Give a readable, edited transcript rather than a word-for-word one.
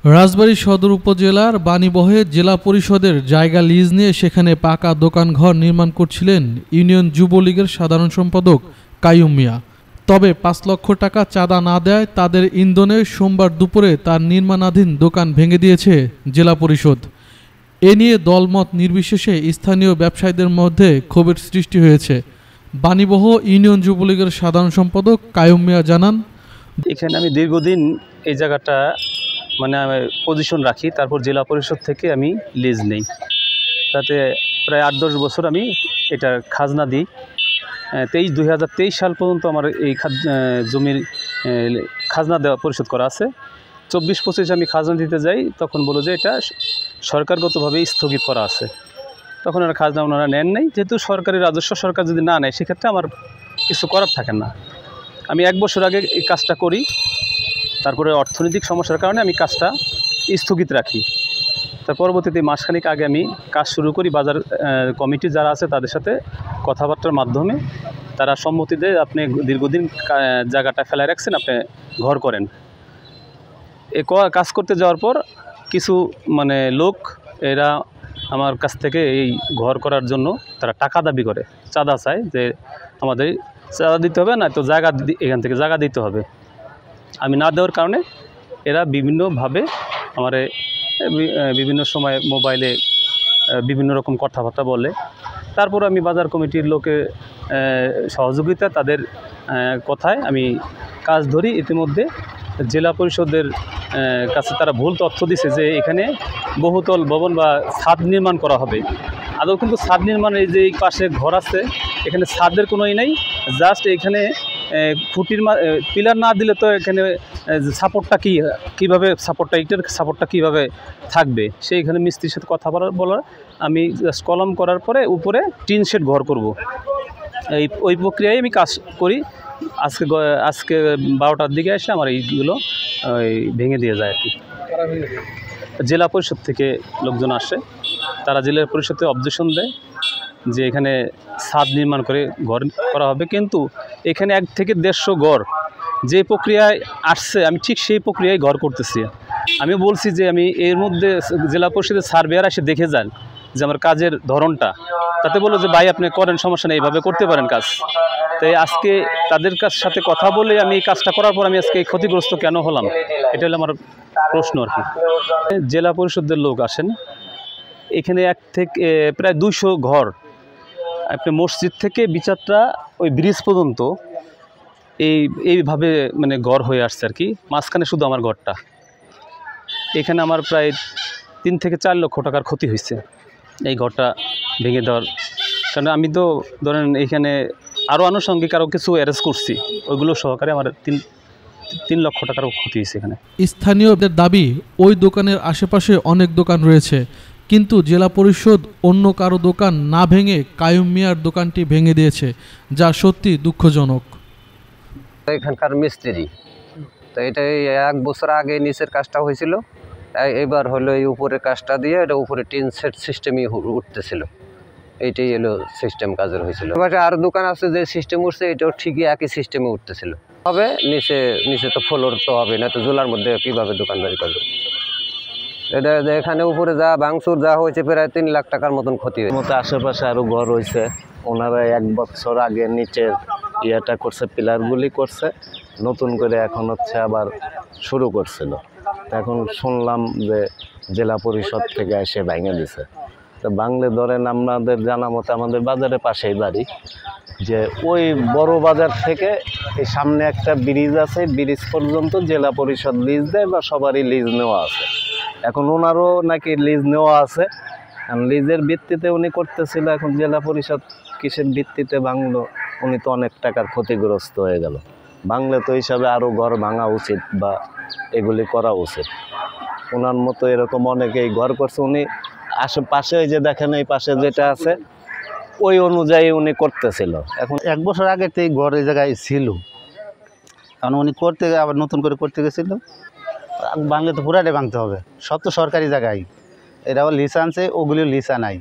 রাজবাড়ী সদর উপজেলার বাণীবহে জেলা পরিষদের জায়গা লিজ নিয়ে সেখানে পাকা দোকানঘর নির্মাণ করছিলেন ইউনিয়ন যুবলীগের সাধারণ সম্পাদক কাইয়ুম মিয়া। তবে ৫ লক্ষ টাকা চাঁদা না দেয় তাদের ইন্ধনে সোমবার দুপুরে তার নির্মাণাধীন দোকান ভেঙে দিয়েছে জেলা পরিষদ। এ নিয়ে দলমত নির্বিশেষে স্থানীয় ব্যবসায়ীদের মধ্যে ক্ষোভের সৃষ্টি হয়েছে। বাণীবহ ইউনিয়ন যুবলীগের সাধারণ সম্পাদক কাইয়ুম মিয়া জানান, এখানে আমি দীর্ঘদিন এই জায়গাটা আমি পজিশন রাখি, তারপর জেলা পরিষদ থেকে আমি লিজ নেই। তাতে প্রায় ৮-১০ বছর আমি এটার খাজনা দিই। ২০২৩ সাল পর্যন্ত আমার এই জমির খাজনা দেওয়া পরিশোধ করা আছে। ২৪-২৫ আমি খাজনা দিতে যাই, তখন বলো যে এটা সরকারগতভাবে স্থগিত করা আছে। তখন আর খাজনা ওনারা নেন নাই। যেহেতু সরকারি রাজস্ব সরকার যদি না নেয়, সেক্ষেত্রে আমার কিছু করার থাকে না। আমি ১ বছর আগে এই কাজটা করি, তারপরে অর্থনৈতিক সমস্যার কারণে আমি কাজটা স্থগিত রাখি। তার পরবর্তীতে মাসখানেক আগে আমি কাজ শুরু করি। বাজার কমিটি যারা আছে তাদের সাথে কথাবার্তার মাধ্যমে তারা সম্মতি দেয়, আপনি দীর্ঘদিন জায়গাটা ফেলায় রাখছেন, আপনি ঘর করেন। এ কাজ করতে যাওয়ার পর কিছু লোক এরা আমার কাছ থেকে এই ঘর করার জন্য তারা টাকা দাবি করে, চাঁদা চায় যে আমাদের চাঁদা দিতে হবে, না তো জায়গা এখান থেকে জায়গা দিতে হবে। আমি না দেওয়ার কারণে এরা বিভিন্নভাবে আমারে বিভিন্ন সময় মোবাইলে বিভিন্ন রকম কথাবার্তা বলে। তারপর আমি বাজার কমিটির লোকের সহযোগিতা, তাদের কথায় আমি কাজ ধরি। ইতিমধ্যে জেলা পরিষদের কাছে তারা ভুল তথ্য দিছে যে এখানে বহুতল ভবন বা ছাদ নির্মাণ করা হবে। আদৌ কিন্তু ছাদ নির্মাণের যে এই পাশে ঘর আছে, এখানে ছাদের কোনোই নেই। জাস্ট এখানে খুঁটির পিলার না দিলে তো এখানে সাপোর্টটা কীভাবে ইটের সাপোর্টটা কীভাবে থাকবে, সেইখানে মিস্ত্রির সাথে কথা বলার আমি জাস্ট কলম করার পরে উপরে টিন শেড ঘর করব, ওই প্রক্রিয়ায় আমি কাজ করি। আজকে 12টার দিকে এসে আমার এইগুলো ভেঙে দিয়ে যায় আর কি। জেলা পরিষদ থেকে লোকজন আসে, তারা জেলা পরিষদে অবজেকশন দেয় যে এখানে ছাদ নির্মাণ করে ঘর করা হবে, কিন্তু এখানে 1 থেকে 150 ঘর যে প্রক্রিয়ায় আসছে, আমি ঠিক সেই প্রক্রিয়ায় ঘর করতেছি। আমি বলছি যে আমি এর মধ্যে জেলা পরিষদের সার্ভেয়ার এসে দেখে যান যে আমার কাজের ধরনটা। তাতে বললো যে ভাই আপনি করেন, সমস্যা নেই, এইভাবে করতে পারেন কাজ। তাই আজকে তাদের সাথে কথা বলে আমি এই কাজটা করার পর আমি আজকে ক্ষতিগ্রস্ত কেন হলাম, এটা হলো আমার প্রশ্ন আর কি। জেলা পরিষদের লোক আসেন, এখানে 1 থেকে প্রায় 200 ঘর, আপনি মসজিদ থেকে বিচারটা ওই ব্রিজ পর্যন্ত এইভাবে ঘর হয়ে আসছে আর কি। মাঝখানে শুধু আমার ঘরটা, এখানে আমার প্রায় 3 থেকে 4 লক্ষ টাকার ক্ষতি হয়েছে এই ঘরটা ভেঙে দেওয়ার কারণ। আমি তো ধরেন এখানে আরও আনুষঙ্গিক আরও কিছু অ্যারেঞ্জ করছি, ওইগুলো সহকারে আমার 3 লক্ষ টাকারও ক্ষতি হয়েছে এখানে। স্থানীয়দের দাবি, ওই দোকানের আশেপাশে অনেক দোকান রয়েছে, কিন্তু জেলা পরিষদ অন্য কারো দোকান না ভেঙে কাইয়ুম মিয়ার দোকানটি ভেঙে দিয়েছে, যা সত্যি দুঃখজনক। এখানকার মিস্ত্রি তো এটা 1 বছর আগে নিচের কাজটা হয়েছিল, এবার হলো এই উপরের কাজটা দিয়ে এটা উপরে টিন সেট সিস্টেমই উঠতেছিল। এইটাই হলো সিস্টেম কাজের হয়েছিল। এবার আরও দোকান আছে যে সিস্টেম উঠছে, এটাও ঠিকই একই সিস্টেমে উঠতেছিল। হবে নিচে তো ফ্লোর তো হবে না, তো জোলার মধ্যে কীভাবে দোকানদারি করবে। এটা এখানে উপরে যা ভাঙচুর যা হয়েছে প্রায় 3 লাখ টাকার মতন ক্ষতি হয়েছে। আশেপাশে আরও ঘর হয়েছে, ওনারা 1 বছর আগে নিচের ইয়েটা করছে, পিলারগুলি করছে, নতুন করে এখন হচ্ছে আবার শুরু করছিল। এখন শুনলাম যে জেলা পরিষদ থেকে এসে ভেঙে দিছে। তো বাংলে ধরেন আপনাদের জানা মতো আমাদের বাজারের পাশেই বাড়ি, যে ওই বড় বাজার থেকে এই সামনে একটা ব্রিজ আছে, ব্রিজ পর্যন্ত জেলা পরিষদ লিজ দেয় বা সবারই লিজ নেওয়া আছে। এখন ওনারও নাকি লিজ নেওয়া আছে, লিজের ভিত্তিতে উনি করতেছিল। এখন জেলা পরিষদ কিসের ভিত্তিতে ভাঙলো, উনি তো অনেক টাকার ক্ষতিগ্রস্ত হয়ে গেল। ভাঙলে তো হিসাবে আরও ঘর ভাঙা উচিত বা এগুলি করা উচিত। ওনার মতো এরকম অনেকেই ঘর করছে, উনি আশেপাশে ওই যে দেখেন এই পাশে যেটা আছে ওই অনুযায়ী উনি করতেছিল। এখন 1 বছর আগে তো এই ঘর এই জায়গায় ছিল, কারণ উনি আবার নতুন করে করতে গেছিল। ভাঙলে তো পুরাটাই ভাঙতে হবে, সব তো সরকারি জায়গায়। এরাও লিসা আনছে, ওগুলিও লিসা নাই।